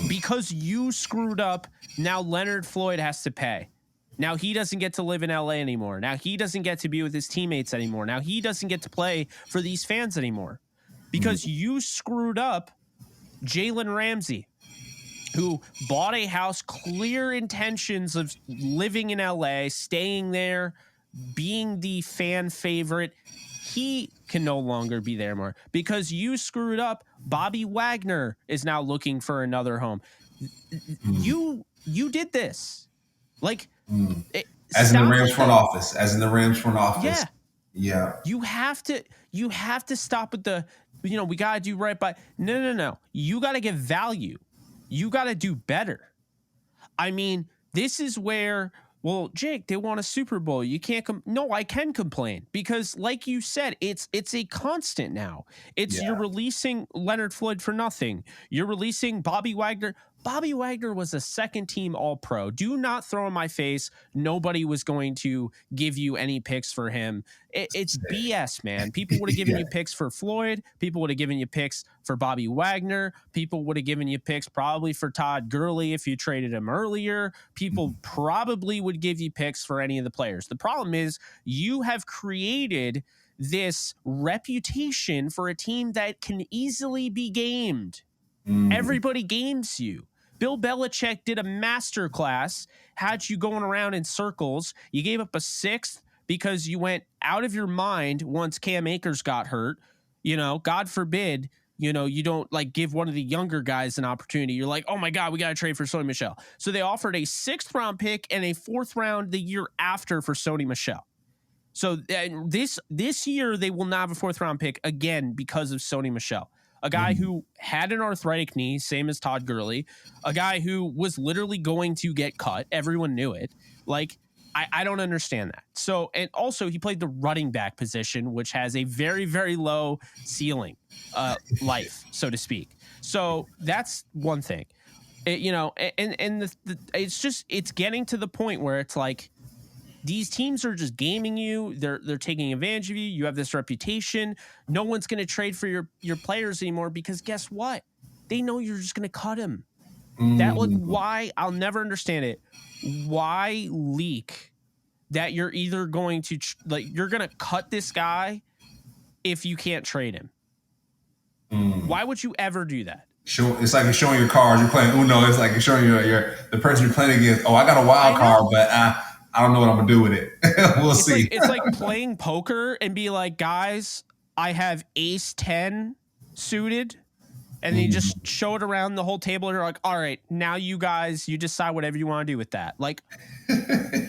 Speaker 1: Because you screwed up, now Leonard Floyd has to pay. Now he doesn't get to live in LA anymore. Now he doesn't get to be with his teammates anymore. Now he doesn't get to play for these fans anymore. Because you screwed up Jalen Ramsey, who bought a house, clear intentions of living in LA, staying there, being the fan favorite. He can no longer be there more because you screwed up. Bobby Wagner is now looking for another home. You did this. Like,
Speaker 2: as in the Rams front office.
Speaker 1: Yeah. You have to stop with the we got to do right by. No. You got to give value. You got to do better. I mean, this is where, well, Jake, they won a Super Bowl. You can't no, I can complain because like you said, it's a constant now. You're releasing Leonard Floyd for nothing. You're releasing Bobby Wagner. Bobby Wagner was a second team All-Pro. Do not throw in my face. Nobody was going to give you any picks for him. It's BS, man. People would have given you picks for Floyd. People would have given you picks for Bobby Wagner. People would have given you picks probably for Todd Gurley if you traded him earlier. People probably would give you picks for any of the players. The problem is you have created this reputation for a team that can easily be gamed. Everybody games you. Bill Belichick did a masterclass, had you going around in circles. You gave up a sixth because you went out of your mind once Cam Akers got hurt. God forbid, you don't like give one of the younger guys an opportunity. You're like, oh my God, we got to trade for Sony Michel. So they offered a 6th round pick and a 4th round the year after for Sony Michel. So this year they will not have a 4th round pick again because of Sony Michel. A guy who had an arthritic knee, same as Todd Gurley, a guy who was literally going to get cut. Everyone knew it. Like, I don't understand that. So, and also he played the running back position, which has a very, very low ceiling, life, so to speak. So that's one thing, it's getting to the point where it's like, these teams are just gaming you. They're taking advantage of you. You have this reputation. No one's going to trade for your players anymore because guess what? They know you're just going to cut him. That was why I'll never understand it. Why leak that you're either going to you're going to cut this guy if you can't trade him? Why would you ever do that?
Speaker 2: It's like you're showing your cards. You're playing Uno. It's like you're showing the person you're playing against. Oh, I got a wild card, but I don't know what I'm gonna do with it. We'll see.
Speaker 1: It's like playing poker and be like, guys, I have ace 10 suited, and then you just show it around the whole table. And you're like, all right, now you guys, you decide whatever you want to do with that. Like,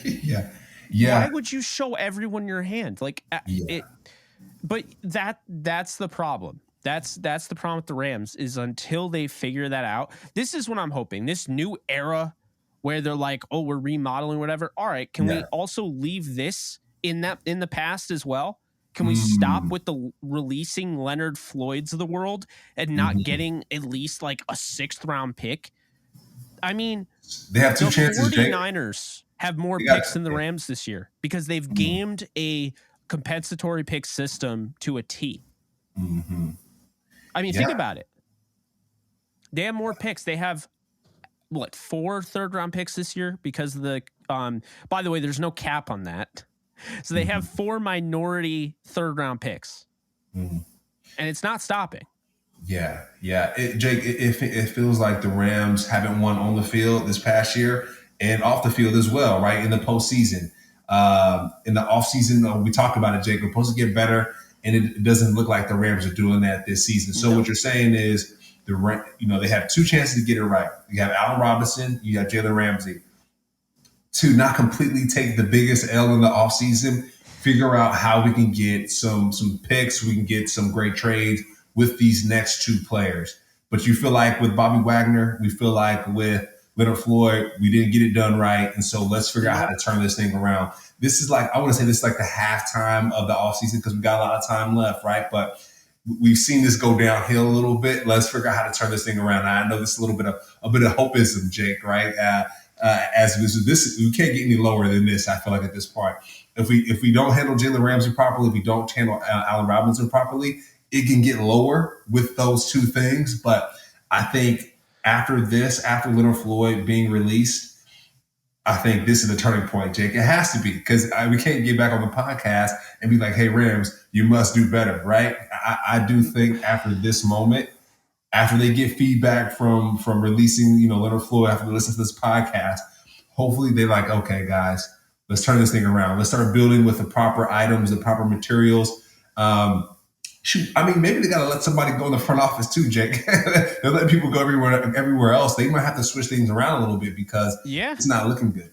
Speaker 2: yeah.
Speaker 1: Why would you show everyone your hand? Like, but that's the problem. That's the problem with the Rams is until they figure that out. This is what I'm hoping. This new era where they're like, oh, we're remodeling whatever. All right, can we also leave this in the past as well? Can we stop with the releasing Leonard Floyds of the world and not getting at least like a 6th round pick? I mean,
Speaker 2: they have 2 chances.
Speaker 1: The 49ers have more picks than the Rams this year because they've gamed a compensatory pick system to a T. I mean, think about it. They have more picks. They have 4 3rd round picks this year because of the by the way, there's no cap on that. So they have 4 minority 3rd round picks. And it's not stopping.
Speaker 2: Yeah. Jake, it feels like the Rams haven't won on the field this past year and off the field as well, right? In the postseason. In the offseason, we talked about it, Jake. We're supposed to get better, and it doesn't look like the Rams are doing that this season. So what you're saying is they have 2 chances to get it right. You have Allen Robinson, you have Jalen Ramsey. To not completely take the biggest L in the offseason, figure out how we can get some picks, we can get some great trades with these next 2 players. But you feel like with Bobby Wagner, we feel like with Leonard Floyd, we didn't get it done right. And so let's figure out how to turn this thing around. This is like the halftime of the offseason because we got a lot of time left, right? But we've seen this go downhill a little bit. Let's figure out how to turn this thing around. I know this is a bit of hopeism, Jake, right? As this, we can't get any lower than this. I feel like at this point, if we don't handle Jalen Ramsey properly, if we don't handle Allen Robinson properly, it can get lower with those 2 things. But I think after Leonard Floyd being released, I think this is the turning point, Jake. It has to be because we can't get back on the podcast and be like, hey, Rams, you must do better, right? I do think after this moment, after they get feedback from releasing, Leonard Floyd, after they listen to this podcast, hopefully they're like, okay, guys, let's turn this thing around. Let's start building with the proper items, the proper materials. Maybe they got to let somebody go in the front office too, Jake. They're letting people go everywhere else. They might have to switch things around a little bit because it's not looking good.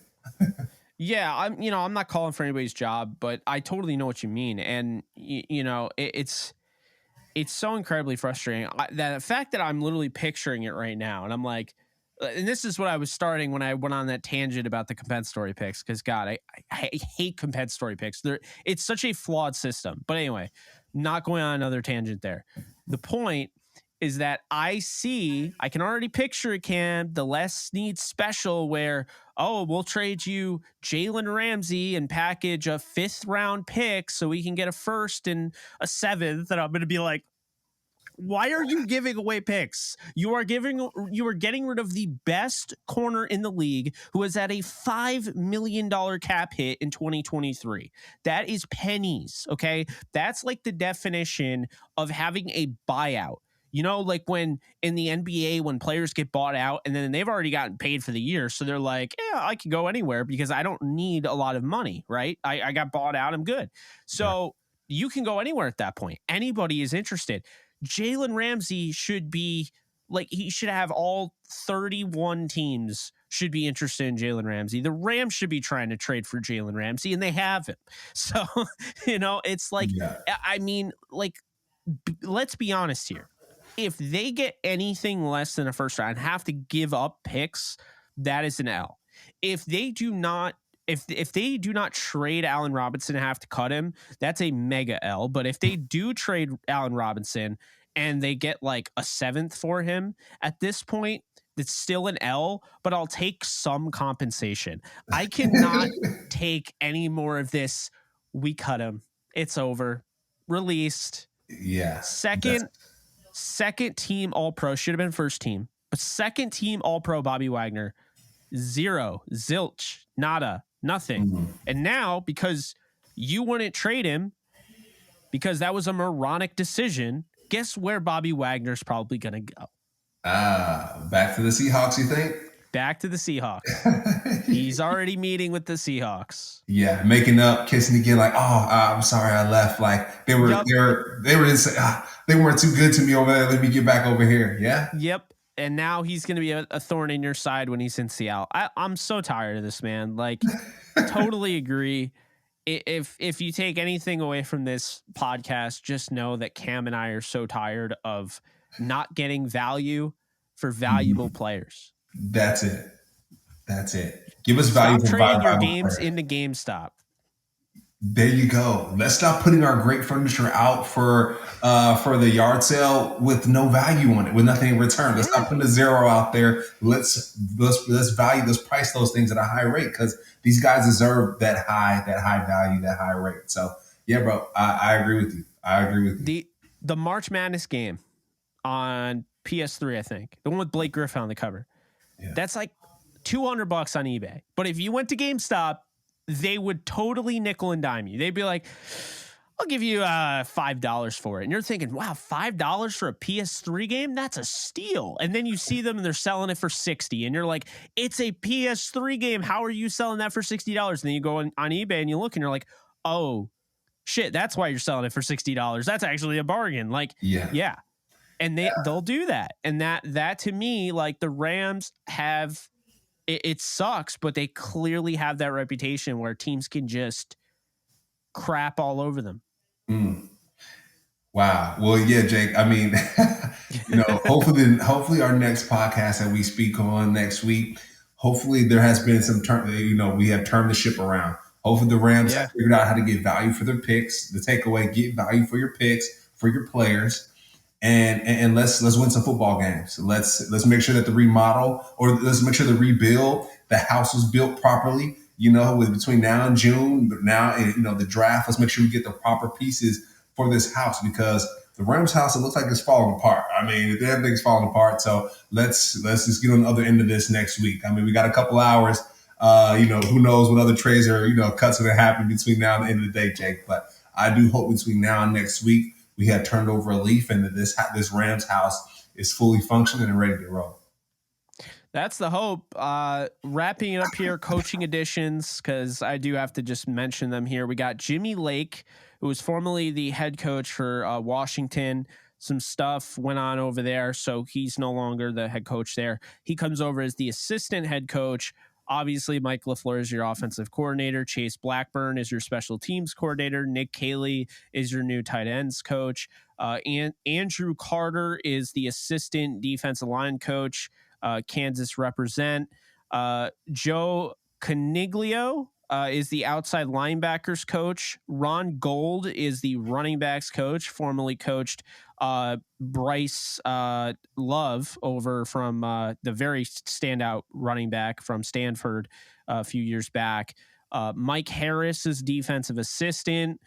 Speaker 1: Yeah, I'm not calling for anybody's job, but I totally know what you mean. And, it's It's so incredibly frustrating. The fact that I'm literally picturing it right now, and I'm like, and this is what I was starting when I went on that tangent about the compensatory picks, because God, I hate compensatory picks. It's such a flawed system. But anyway, not going on another tangent there. The point is that I can already picture it, Cam, the Les Needs special where, oh, we'll trade you Jalen Ramsey and package a 5th round pick so we can get a 1st and a 7th. And I'm going to be like, why are you giving away picks? You are getting rid of the best corner in the league who is at a $5 million cap hit in 2023. That is pennies. Okay. That's like the definition of having a buyout. You know, like when in the NBA, when players get bought out and then they've already gotten paid for the year. So they're like, yeah, I can go anywhere because I don't need a lot of money, right? I got bought out. I'm good. So you can go anywhere at that point. Anybody is interested. Jalen Ramsey should be like, he should have all 31 teams should be interested in Jalen Ramsey. The Rams should be trying to trade for Jalen Ramsey, and they have him. So, it's like, I mean, like, let's be honest here. If they get anything less than a 1st round, have to give up picks, that is an L. If they do not, if they do not trade Allen Robinson and have to cut him, that's a mega L. But if they do trade Allen Robinson and they get like a 7th for him, at this point, it's still an L, but I'll take some compensation. I cannot take any more of this. We cut him. It's over. Released.
Speaker 2: Yeah.
Speaker 1: Second team All-Pro. Should have been 1st team. But 2nd team All-Pro Bobby Wagner. 0. Zilch. Nada. Nothing. Mm-hmm. And now, because you wouldn't trade him, because that was a moronic decision, guess where Bobby Wagner's probably going to go?
Speaker 2: Back to the Seahawks, you think?
Speaker 1: Back to the Seahawks. He's already meeting with the Seahawks.
Speaker 2: Yeah, making up, kissing again, like, I'm sorry I left. Like they weren't too good to me over there. Let me get back over here. Yeah.
Speaker 1: Yep. And now he's going to be a thorn in your side when he's in Seattle. I'm so tired of this, man. Like, totally agree. If you take anything away from this podcast, just know that Cam and I are so tired of not getting value for valuable players.
Speaker 2: That's it. Give us value.
Speaker 1: Stop trading your games into GameStop.
Speaker 2: There you go. Let's stop putting our great furniture out for the yard sale with no value on it, with nothing in return. Let's stop putting a 0 out there. Let's price those things at a high rate, because these guys deserve that high value, that high rate. So yeah, bro, I agree with you.
Speaker 1: The March Madness game on PS3, I think, the one with Blake Griffin on the cover. Yeah. That's like $200 on eBay. But if you went to GameStop, they would totally nickel and dime you. They'd be like, I'll give you $5 for it. And you're thinking, wow, $5 for a PS3 game? That's a steal. And then you see them and they're selling it for $60. And you're like, it's a PS3 game. How are you selling that for $60? And then you go on eBay and you look and you're like, oh, shit, that's why you're selling it for $60. That's actually a bargain. Like, yeah. And they'll do that. And that to me, like, the Rams have... It sucks, but they clearly have that reputation where teams can just crap all over them.
Speaker 2: Wow. Well, yeah, Jake. I mean, hopefully our next podcast that we speak on next week, hopefully there has been some turn. We have turned the ship around. Hopefully the Rams have figured out how to get value for their picks. The takeaway: get value for your picks, for your players. And let's win some football games. Let's make sure that the remodel, or let's make sure the rebuild, the house was built properly, with between now and June, but now, the draft, let's make sure we get the proper pieces for this house, because the Rams house, it looks like it's falling apart. I mean, everything's falling apart. So let's just get on the other end of this next week. I mean, we got a couple hours, who knows what other trades or, cuts are going to happen between now and the end of the day, Jake. But I do hope between now and next week, we have turned over a leaf and that this Rams house is fully functioning and ready to roll.
Speaker 1: That's the hope. Wrapping it up here, coaching additions, because I do have to just mention them here. We got Jimmy Lake, who was formerly the head coach for Washington. Some stuff went on over there, so he's no longer the head coach there. He comes over as the assistant head coach. Obviously, Mike LaFleur is your offensive coordinator. Chase Blackburn is your special teams coordinator. Nick Caley is your new tight ends coach. And Andrew Carter is the assistant defensive line coach. Kansas represent. Joe Caniglio is the outside linebackers coach. Ron Gold is the running backs coach, formerly coached Bryce Love over from the very standout running back from Stanford a few years back. Mike Harris is defensive assistant.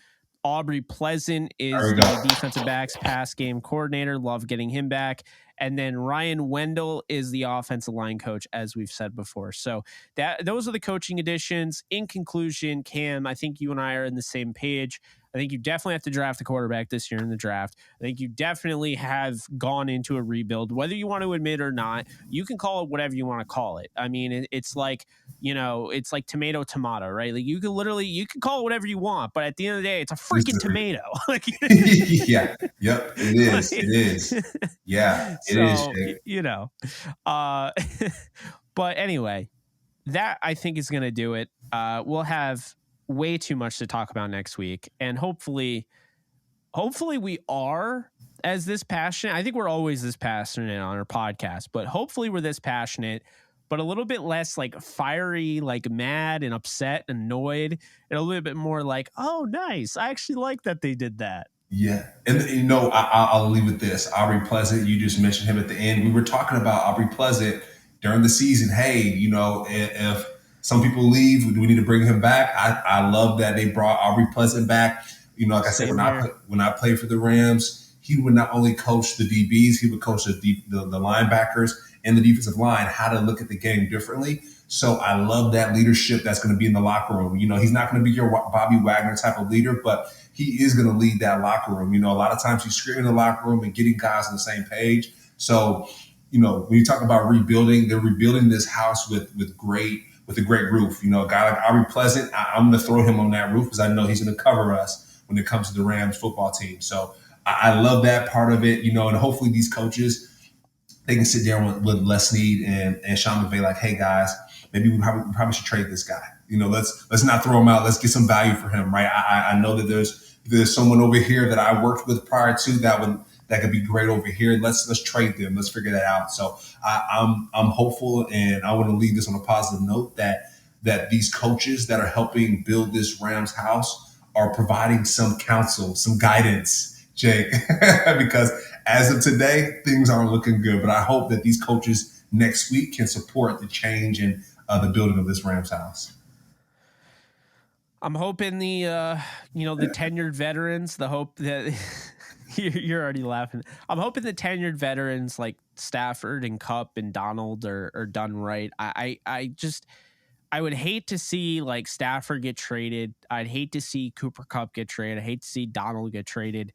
Speaker 1: Aubrey Pleasant is the defensive backs pass game coordinator. Love getting him back. And then Ryan Wendell is the offensive line coach, as we've said before. So those are the coaching additions. In conclusion, Cam, I think you and I are in the same page. I think you definitely have to draft a quarterback this year in the draft. I think you definitely have gone into a rebuild, whether you want to admit or not. You can call it whatever you want to call it. I mean, it's like, it's like tomato, right? Like you can call it whatever you want, but at the end of the day, it's a freaking tomato.
Speaker 2: Yeah. Yep. It is. It is. Yeah. It
Speaker 1: is. But anyway, that I think is going to do it. We'll have way too much to talk about next week, and hopefully we are as this passionate. I think we're always this passionate on our podcast, but hopefully we're this passionate, but a little bit less like fiery, like mad and upset, annoyed, and a little bit more like, oh, nice. I actually like that they did that.
Speaker 2: Yeah. And I'll leave with this. Aubrey Pleasant, you just mentioned him at the end. We were talking about Aubrey Pleasant during the season. Hey, if some people leave, do we need to bring him back? I love that they brought Aubrey Pleasant back. Like I said, when I played for the Rams, he would not only coach the DBs, he would coach the linebackers and the defensive line, how to look at the game differently. So I love that leadership that's going to be in the locker room. He's not going to be your Bobby Wagner type of leader, but he is going to lead that locker room. A lot of times he's screaming in the locker room and getting guys on the same page. So, when you talk about rebuilding, they're rebuilding this house with a great roof. A guy like Aubrey Pleasant, I'm going to throw him on that roof because I know he's going to cover us when it comes to the Rams football team. So I love that part of it, and hopefully these coaches, they can sit down with Les Snead and Sean McVay like, hey guys, maybe we probably should trade this guy. Let's not throw him out. Let's get some value for him, right? I know that there's someone over here that I worked with prior to that could be great over here. Let's trade them. Let's figure that out. So I'm hopeful, and I want to leave this on a positive note that these coaches that are helping build this Rams house are providing some counsel, some guidance, Jake, because as of today, things aren't looking good. But I hope that these coaches next week can support the change in the building of this Rams house.
Speaker 1: I'm hoping the tenured veterans, the hope that you're already laughing. I'm hoping the tenured veterans like Stafford and Kupp and Donald are done right. I would hate to see like Stafford get traded. I'd hate to see Cooper Kupp get traded. I'd hate to see Donald get traded.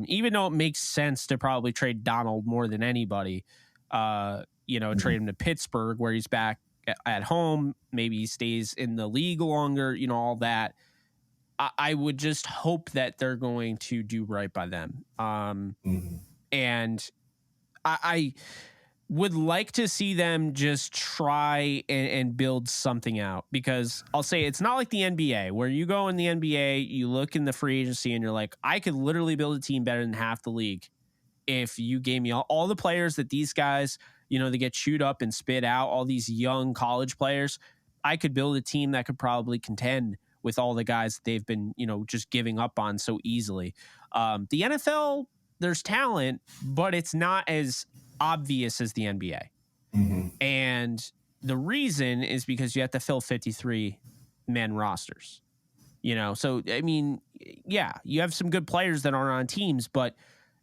Speaker 1: Even though it makes sense to probably trade Donald more than anybody, trade him to Pittsburgh where he's back at home. Maybe he stays in the league longer, all that. I would just hope that they're going to do right by them. And I would like to see them just try and build something out, because I'll say it's not like the NBA where you go in the NBA, you look in the free agency and you're like, I could literally build a team better than half the league if you gave me all the players that these guys, they get chewed up and spit out, all these young college players. I could build a team that could probably contend with all the guys that they've been, just giving up on so easily. The NFL, there's talent, but it's not as obvious as the NBA. And the reason is because you have to fill 53 man rosters, so I mean, yeah, you have some good players that aren't on teams, but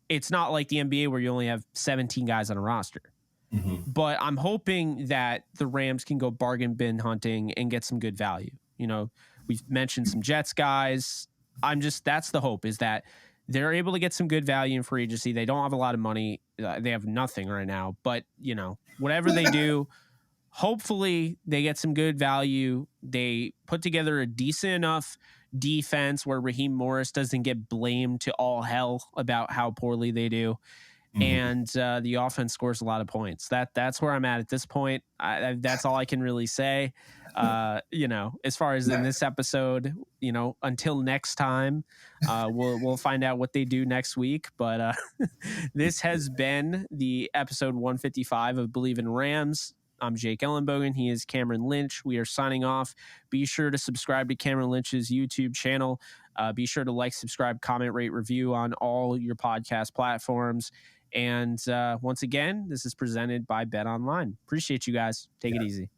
Speaker 1: it's not like the NBA where you only have 17 guys on a roster. But I'm hoping that the Rams can go bargain bin hunting and get some good value. We've mentioned some Jets guys. That's the hope, is that they're able to get some good value in free agency. They don't have a lot of money. They have nothing right now, but whatever they do, hopefully they get some good value. They put together a decent enough defense where Raheem Morris doesn't get blamed to all hell about how poorly they do. and the offense scores a lot of points. That's where I'm at this point. That's all I can really say. As far as in this episode, until next time, we'll find out what they do next week. But this has been the episode 155 of Believe in Rams. I'm Jake Ellenbogen. He is Cameron Lynch. We are signing off. Be sure to subscribe to Cameron Lynch's YouTube channel. Be sure to like, subscribe, comment, rate, review on all your podcast platforms. And once again, this is presented by Bet Online. Appreciate you guys. Take it easy.